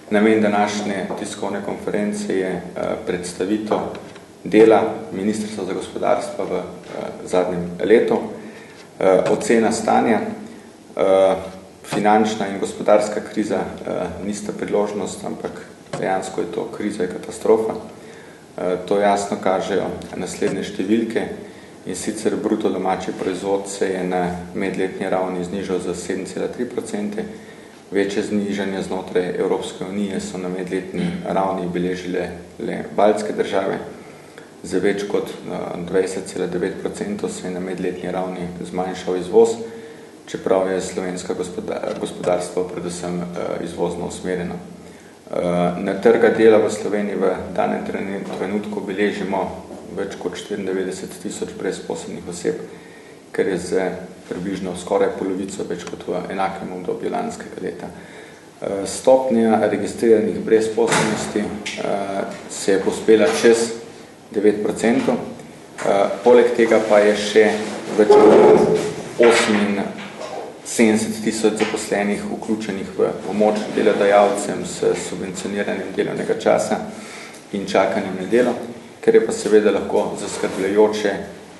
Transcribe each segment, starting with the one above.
Namen današnje tiskovne konference je predstavitev dela Ministrstva za gospodarstvo v zadnjem letu, ocena stanja. Finančna in gospodarska kriza nista priložnost, ampak dejansko je to kriza in katastrofa. To jasno kažejo naslednje številke, in sicer bruto domači proizvod se je na medletni ravni znižal za 7,3%, večje znižanje znotraj Evropske unije so na medletni ravni beležile le baltske države, za več kot 20,9% se je na medletni ravni zmanjšal izvoz, čeprav je slovensko gospodarstvo predvsem izvozno usmerjeno. Na trga dela v Sloveniji v danem trenutku beležimo več kot 94 tisoč brezposelnih oseb, kar je za približno skoraj polovico več kot v enakem obdobju lanskega leta. Stopnja registriranih brezposelnosti se je pospela čez 9%, poleg tega pa je še več kot 78 tisoč zaposlenih vključenih v pomoč delodajalcem s subvencioniranjem delovnega časa in čakanjem na delo, ker je pa seveda lahko zaskrbljujoče,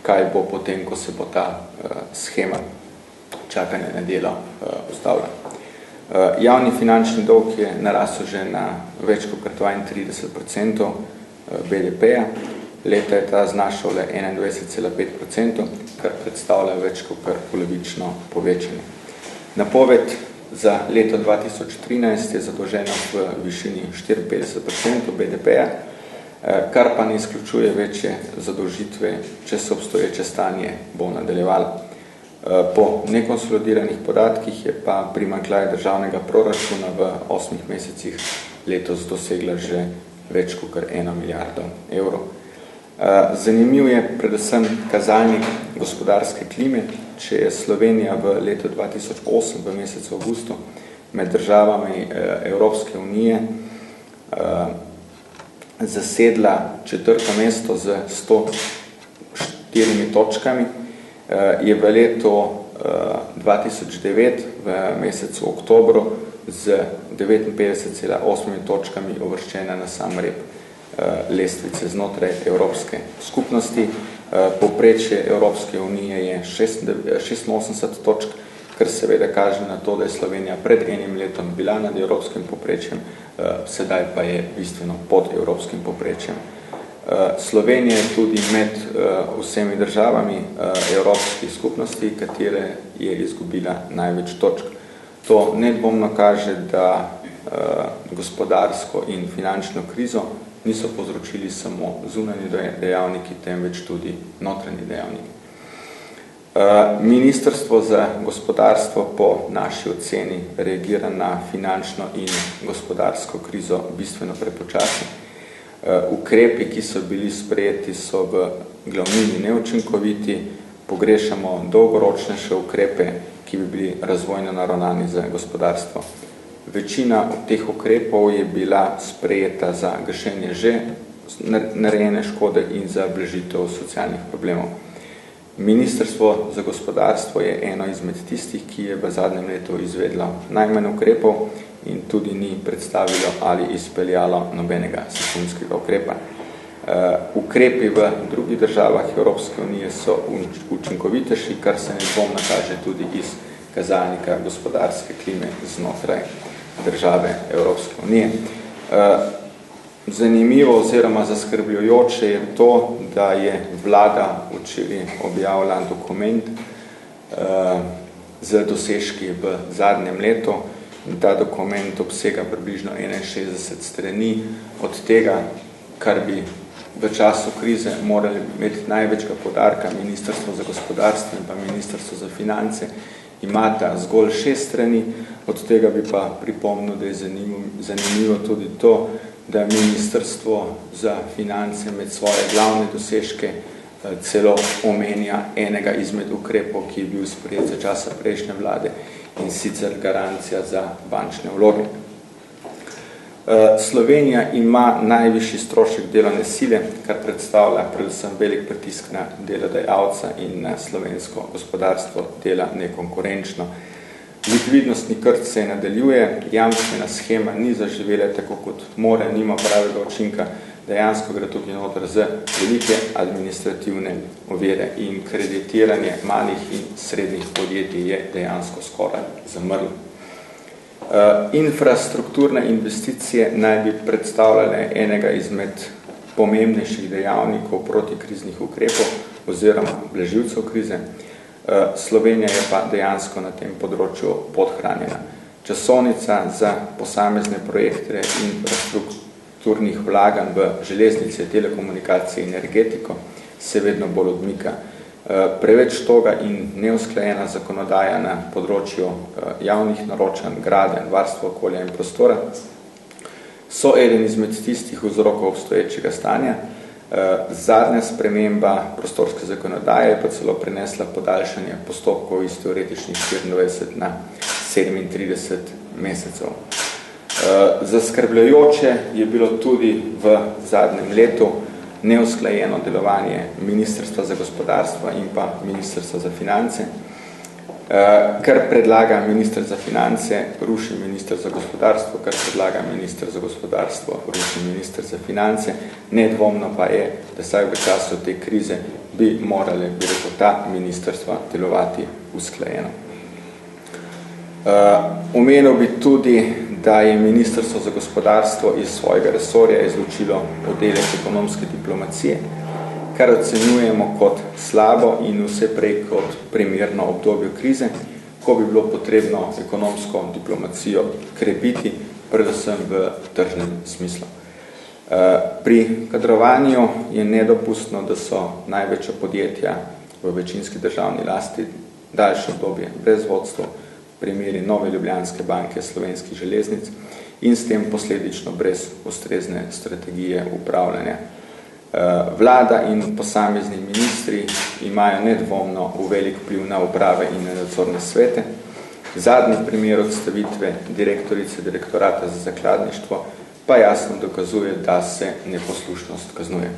kaj bo potem, ko se bo ta schema čakanja na delo ustavila. Javni finančni dolg je narasel že na več kot 32% BDP-ja, leta je ta znašal le 21,5%, kar predstavlja več kot polovično povečanje. Napoved za leto 2013 je zadolžena v višini 54% BDP-ja, kar pa ne izključuje večje zadolžitve, če se obstoječe stanje bo nadaljevalo. Po nekonsolidiranih podatkih je pa primanjkljaj državnega proračuna v 8 mesecih letos dosegla že več kot 1 milijardo evrov. Zanimiv je predvsem kazalnik gospodarske klime. Če je Slovenija v letu 2008 v mesecu avgustu med državami Evropske unije zasedla 4. mesto z 104 točkami, je v letu 2009 v mesecu oktobru z 59,8 točkami uvrščena na sam rep lestvice znotraj Evropske skupnosti. Povprečje Evropske unije je 86 točk, kar seveda kaže na to, da je Slovenija pred enim letom bila nad evropskim povprečjem, sedaj pa je bistveno pod evropskim povprečjem. Slovenija je tudi med vsemi državami evropskih skupnosti, katere je izgubila največ točk. To nedvomno kaže, da gospodarsko in finančno krizo niso povzročili samo zunanji dejavniki, temveč tudi notranji dejavniki. Ministrstvo za gospodarstvo po naši oceni reagira na finančno in gospodarsko krizo bistveno prepočasno. Ukrepi, ki so bili sprejeti, so v glavnini neučinkoviti, pogrešamo dolgoročnejše ukrepe, ki bi bili razvojno naravnani za gospodarstvo. Večina od teh ukrepov je bila sprejeta za gašenje že narejene škode in za blažitev socialnih problemov. Ministrstvo za gospodarstvo je eno izmed tistih, ki je v zadnjem letu izvedlo najmanj ukrepov in tudi ni predstavilo ali izpeljalo nobenega sistemskega ukrepa. Ukrepi v drugih državah Evropske unije so učinkovitejši, kar se nedvomno kaže tudi iz kazalnika gospodarske klime znotraj države Evropske unije. Zanimivo oziroma zaskrbljujoče je to, da je vlada včeraj objavila dokument z dosežki v zadnjem letu. Ta dokument obsega približno 61 strani, od tega, kar bi v času krize morali imeti največga poudarka Ministrstvo za gospodarstvo in pa Ministrstvo za finance, imata zgolj 6 strani, od tega bi pa pripomnil, da je zanimivo tudi to, da Ministrstvo za finance med svoje glavne dosežke celo omenja enega izmed ukrepov, ki je bil sprejet za časa prejšnje vlade, in sicer garancija za bančne vloge. Slovenija ima najvišji strošek delovne sile, kar predstavlja predvsem velik pritisk na delodajalca in na slovensko gospodarstvo dela nekonkurenčno. Likvidnostni krč se nadaljuje, jamstvena schema ni zaživela tako kot more, nima pravega učinka, dejansko gre tukaj noter z velike administrativne ovire in kreditiranje malih in srednjih podjetij je dejansko skoraj zamrlo. Infrastrukturne investicije naj bi predstavljale enega izmed pomembnejših dejavnikov protikriznih ukrepov oziroma blažilcev krize. Slovenija je pa dejansko na tem področju podhranjena. Časovnica za posamezne projekte infrastrukturnih vlaganj v železnice, telekomunikacije in energetiko se vedno bolj odmika. Preveč toga in neusklajena zakonodaja na področju javnih naročanj, gradenj, varstva okolja in prostora so eden izmed tistih vzrokov obstoječega stanja. Zadnja sprememba prostorske zakonodaje pa celo prinesla podaljšanje postopkov iz teoretičnih 24 na 37 mesecev. Zaskrbljujoče je bilo tudi v zadnjem letu neusklajeno delovanje Ministrstva za gospodarstvo in pa Ministrstva za finance. Kar predlaga minister za finance, ruši minister za gospodarstvo, kar predlaga minister za gospodarstvo, ruši minister za finance. Nedvomno pa je, da vsaj v času te krize bi morali, bi rekel, ta ministrstva delovati usklajeno. Omenil bi tudi, da je Ministrstvo za gospodarstvo iz svojega resorja izločilo oddelek ekonomske diplomacije, kar ocenjujemo kot slabo in vse prej kot primerno obdobje krize, ko bi bilo potrebno ekonomsko diplomacijo krepiti, predvsem v tržnem smislu. Pri kadrovanju je nedopustno, da so največja podjetja v večinski državni lasti daljše obdobje brez vodstva, primeri Nove Ljubljanske banke, Slovenskih železnic in s tem posledično brez ustrezne strategije upravljanja. Vlada in posamezni ministri imajo nedvomno velik vpliv na uprave in na nadzorne svete. Zadnji primer odstavitve direktorice direktorata za zakladništvo pa jasno dokazuje, da se neposlušnost kaznuje.